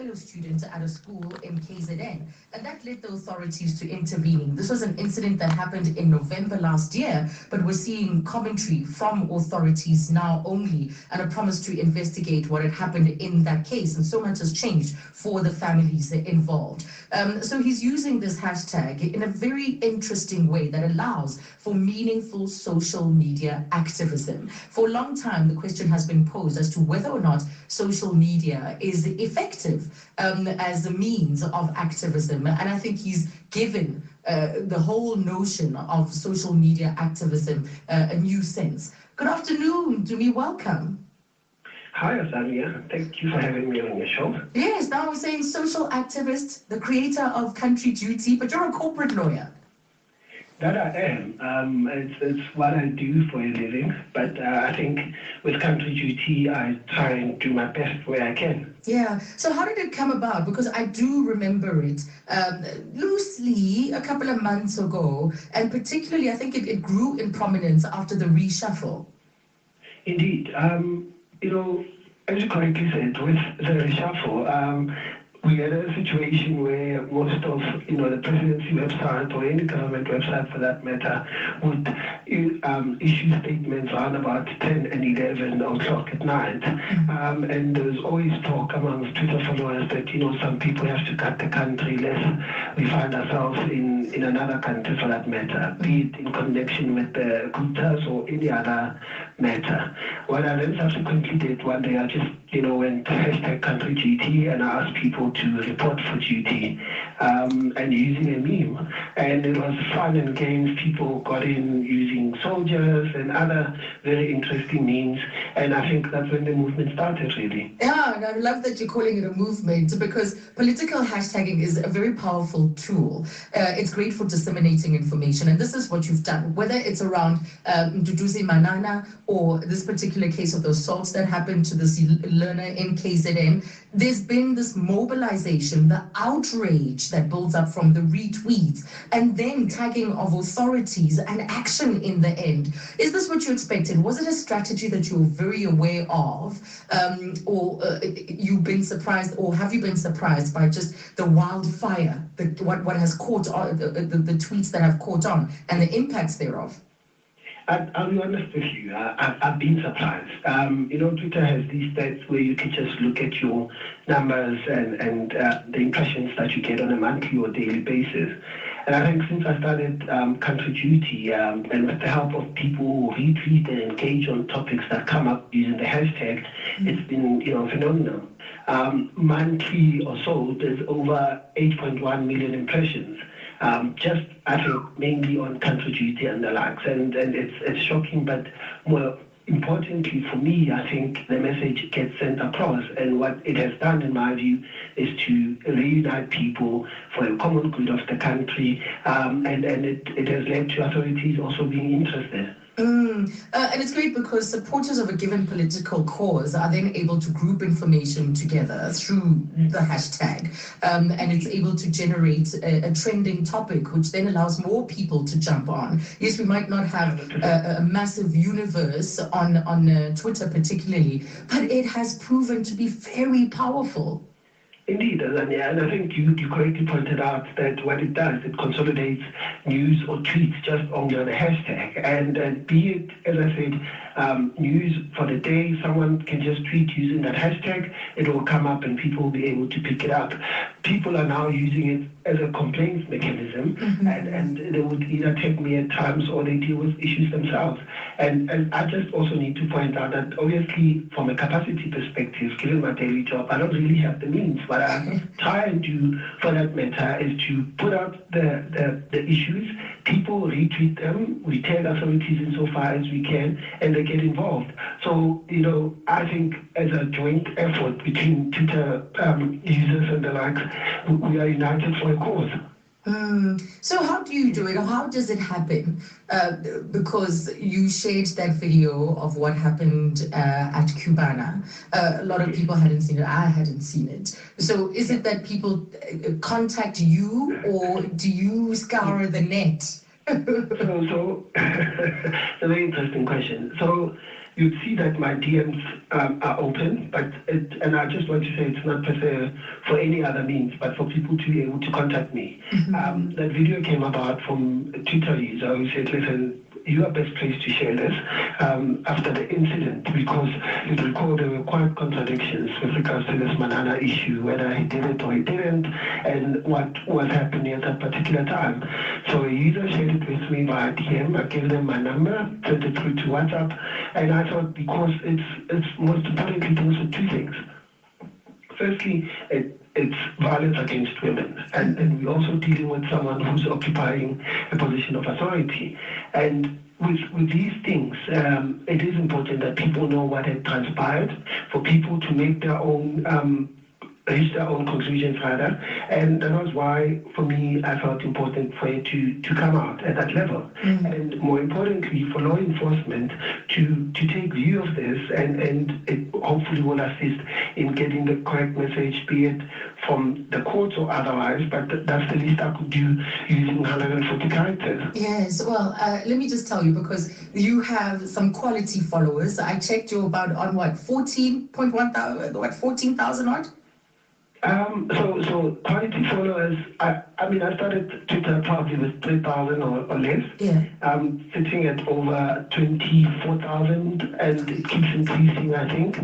fellow student at a school in KZN, and that led the authorities to intervening. This was an incident that happened in November last year, but we're seeing commentary from authorities now only, and a promise to investigate what had happened in that case, and so much has changed for the families involved. So he's using this hashtag in a very interesting way that allows for meaningful social media activism. For a long time, the question has been posed as to whether or not social media is effective as a means of activism. And I think he's given the whole notion of social media activism a new sense. Good afternoon, Tumi, welcome. Hi, Azania. Thank you for having me on your show. Yes, now we're saying social activist, the creator of CountryDuty, but you're a corporate lawyer. That I am. It's what I do for a living, but I think with CountryDuty, I try and do my best where I can. Yeah. So how did it come about? Because I do remember it loosely a couple of months ago, and particularly I think it grew in prominence after the reshuffle. Indeed. As you correctly said, with the reshuffle, we had a situation where most of, the presidency website or any government website for that matter would issue statements around about 10 and 11 o'clock at night. And there was always talk amongst Twitter followers that, some people have to cut the country lest we find ourselves in another country for that matter, be it in connection with the Gutas or any other matter. What I then subsequently did one day, I just, went hashtag CountryDuty and I asked people to report for duty and using a meme. And it was fun and games. People got in using soldiers and other very interesting memes. And I think that's when the movement started, really. Yeah, and I love that you're calling it a movement because political hashtagging is a very powerful tool. It's great for disseminating information. And this is what you've done, whether it's around Nduduzi Manana or this particular case of the assaults that happened to this learner in KZN. There's been this mobilization, the outrage that builds up from the retweets, and then tagging of authorities and action in the end. Is this what you expected? Was it a strategy that you were very aware of, or you've been surprised, or have you been surprised by just the wildfire, what has caught on, the tweets that have caught on, and the impacts thereof? I'll be honest with you, I've been surprised. Twitter has these stats where you can just look at your numbers and the impressions that you get on a monthly or daily basis. And I think since I started CountryDuty, and with the help of people who retweet and engage on topics that come up using the hashtag, it's been phenomenal. Monthly or so, there's over 8.1 million impressions. Just, I think, mainly on CountryDuty and the likes. And it's shocking, but more importantly for me, I think the message gets sent across. And what it has done, in my view, is to reunite people for a common good of the country. And it has led to authorities also being interested. And it's great because supporters of a given political cause are then able to group information together through the hashtag, and it's able to generate a trending topic, which then allows more people to jump on. Yes, we might not have a massive universe on Twitter particularly, but it has proven to be very powerful. Indeed, Azania, and I think you correctly pointed out that what it does, it consolidates news or tweets just under the hashtag. And be it, as I said, news for the day, someone can just tweet using that hashtag, it will come up and people will be able to pick it up. People are now using it as a complaints mechanism, and they would either take me at times or they deal with issues themselves. And I just also need to point out that obviously from a capacity perspective, given my daily job, I don't really have the means. What I try and do for that matter is to put out the issues, people retweet them, we tag authorities insofar as we can, and they get involved. So, I think as a joint effort between Twitter users and the likes, we are united for a cause. So how do you do it, or how does it happen? Because you shared that video of what happened at Cubana. A lot of people hadn't seen it. I hadn't seen it. So is it that people contact you, or do you scour the net? So it's a very interesting question. So you'd see that my DMs are open, and I just want to say it's not per se for any other means, but for people to be able to contact me. That video came about from a Twitter user who said, listen, you are best placed to share this after the incident, because you recall there were quite contradictions with regards to this Manana issue, whether he did it or he didn't, and what was happening at that particular time. So a user shared it with me via DM. I gave them my number, sent it through to WhatsApp, and I thought, because it's most importantly deals with two things. Firstly, it's violence against women, and we're also dealing with someone who's occupying a position of authority. And with these things, it is important that people know what had transpired, for people to make their own reach their own conclusions rather, and that was why, for me, I felt important for it to come out at that level, and more importantly, for law enforcement to take view of this, and it hopefully will assist in getting the correct message, be it from the courts or otherwise, but that's the least I could do using 140 characters. Yes, well, let me just tell you, because you have some quality followers. I checked you about on what, 14,000 odd? So quality followers, I mean, I started Twitter probably with 3,000 or less. Yeah. Sitting at over 24,000, and it keeps increasing, I think.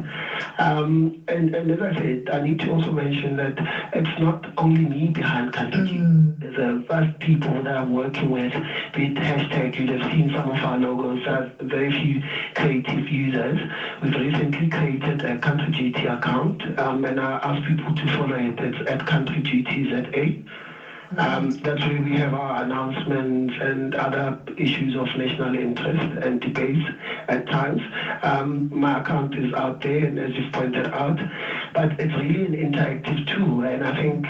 And as I said, I need to also mention that it's not only me behind CountryDuty. There's a vast people that I'm working with, be it hashtag, you'd have seen some of our logos, very few creative users. We've recently created a CountryDuty account, and I ask people to follow it. It's at CountryDuty ZA. That's where we have our announcements and other issues of national interest and debates at times. My account is out there, and as you've pointed out, but it's really an interactive tool, and I think,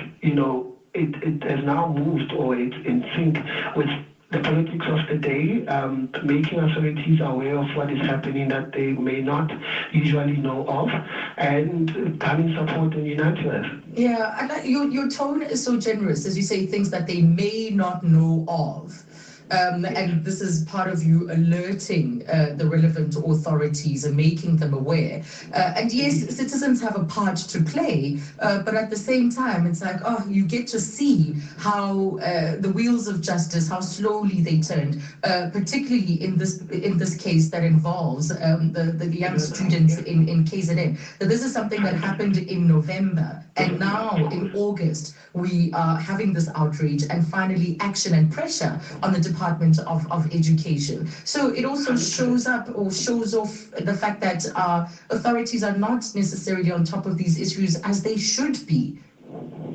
it has now moved, or it's in sync with the politics of the day, making authorities aware of what is happening that they may not usually know of, and coming support and uniting us. Yeah, and your tone is so generous as you say things that they may not know of. And this is part of you alerting the relevant authorities and making them aware. And yes, citizens have a part to play, but at the same time, it's like, you get to see how the wheels of justice, how slowly they turned, particularly in this case that involves the young students in KZN. That this is something that happened in November, and now in August, we are having this outrage and finally action and pressure on the Department of Education. So it also shows up or shows off the fact that authorities are not necessarily on top of these issues as they should be.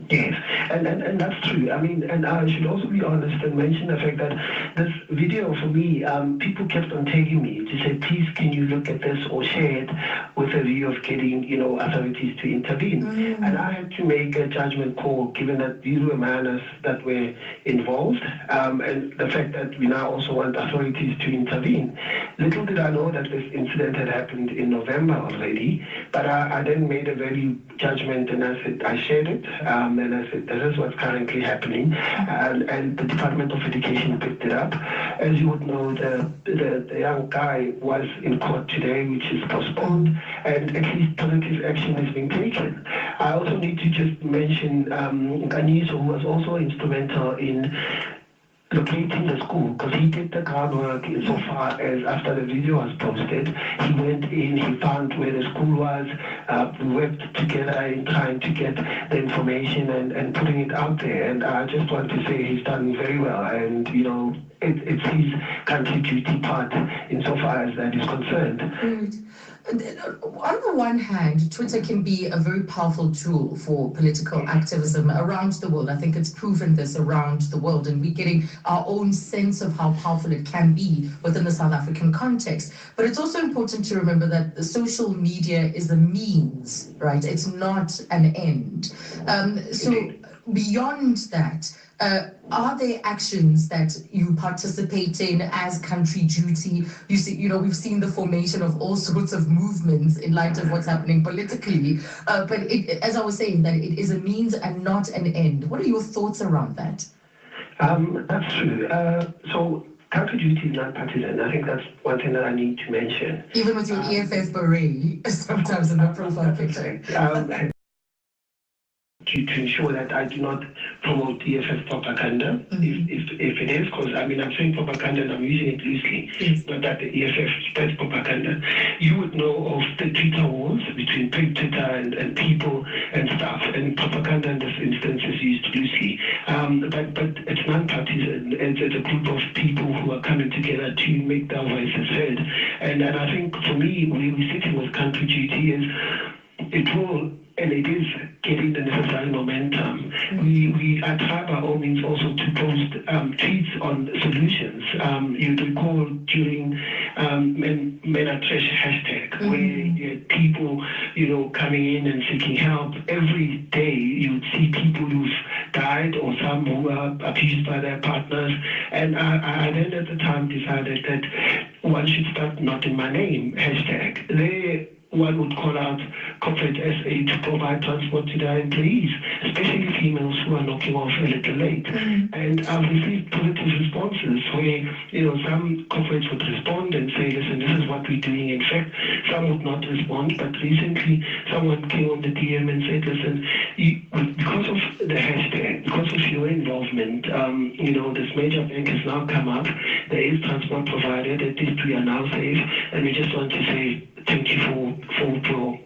Yes, and that's true. I mean, and I should also be honest and mention the fact that this video, for me, people kept on tagging me to say, please, can you look at this or share it with a view of getting, authorities to intervene. And I had to make a judgment call, given that these were minors that were involved, and the fact that we now also want authorities to intervene. Little did I know that this incident had happened in November already, but I then made a value judgment, and I said, I shared it. And I said, this is what's currently happening, and the Department of Education picked it up. As you would know, the young guy was in court today, which is postponed, and at least positive action is being taken. I also need to just mention Ganiso, who was also instrumental in locating the school, because he did the groundwork insofar as after the video was posted, he went in, he found where the school was, we worked together in trying to get the information and putting it out there. And I just want to say he's done very well, and it's his country duty part insofar as that is concerned. Right. On the one hand, Twitter can be a very powerful tool for political activism around the world. I think it's proven this around the world, and we're getting our own sense of how powerful it can be within the South African context. But it's also important to remember that the social media is a means, right? It's not an end. So beyond that, are there actions that you participate in as CountryDuty? You see, we've seen the formation of all sorts of movements in light of what's happening politically. But as I was saying, that it is a means and not an end. What are your thoughts around that? That's true. So CountryDuty is non-partisan. I think that's one thing that I need to mention. Even with your EFF beret, sometimes in the profile picture. To ensure that I do not promote EFF propaganda, if it is, because I mean I'm saying propaganda and I'm using it loosely, not that the EFF spreads propaganda. You would know of the Twitter wars between Twitter and people and stuff, and propaganda in this instance is used loosely. But it's non-partisan. It's a group of people who are coming together to make their voices heard. And I think for me, where we're sitting with CountryDuty is it will, and it is getting the necessary momentum. We are trying by all means also to post tweets on solutions. You recall during Men Are Trash hashtag, where you had people, coming in and seeking help. Every day you would see people who've died or some who are abused by their partners. And I then at the time decided that one should start Not In My Name hashtag. One would call out corporate SA to provide transport to their employees, especially females who are knocking off a little late. And I've received positive responses where, some corporates would respond and say, listen, this is what we're doing. In fact, some would not respond, but recently someone came on the DM and said, listen, because of the hashtag, because of your involvement, this major bank has now come up, there is transport provided, at least we are now safe, and we just want to say thank you for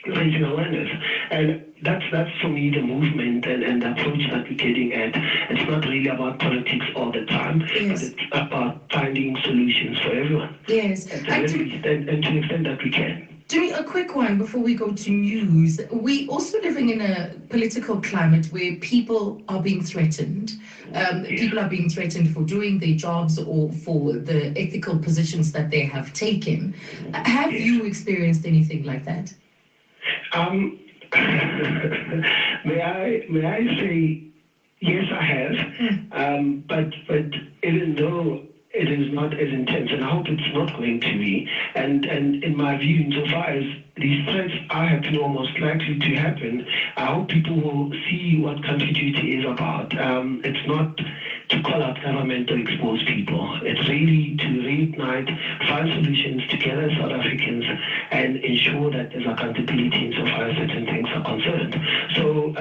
raising awareness. And that's for me the movement and the approach that we're getting at. It's not really about politics all the time, but it's about finding solutions for everyone. Yes. And to the extent that we can. Tumi, a quick one before we go to news. We're also living in a political climate where people are being threatened. People are being threatened for doing their jobs or for the ethical positions that they have taken. Have you experienced anything like that? May I say, yes, I have. But even though it is not as intense, and I hope it's not going to be. And in my view, insofar as these threats are happening or most likely to happen, I hope people will see what CountryDuty is about. It's not to call out government or expose people. It's really to reignite, find solutions together as South Africans and ensure that there's accountability insofar as certain things are concerned. So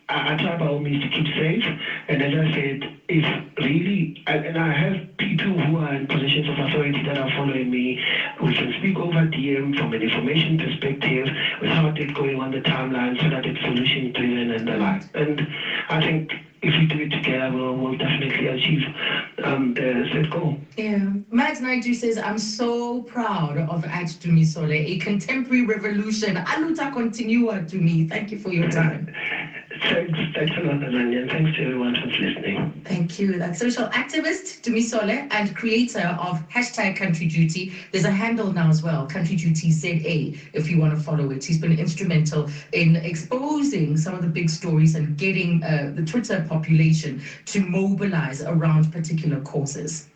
I try by all means to keep safe. And as I said, if really, and I have people who are in positions of authority that are following me, we can speak over DM from an information perspective without it going on the timeline so that it's solution driven and the like. And I think if we do it together, we'll definitely achieve the set goal. Yeah. Matt Naidu says, I'm so proud of Tumi Sole, a contemporary revolution. Aluta continua to me. Thank you for your time. Thanks a lot, Azania, and thanks to everyone who's listening. Thank you. That's social activist Tumi Sole and creator of #CountryDuty. There's a handle now as well, CountryDuty ZA, if you want to follow it. He's been instrumental in exposing some of the big stories and getting the Twitter population to mobilize around particular causes.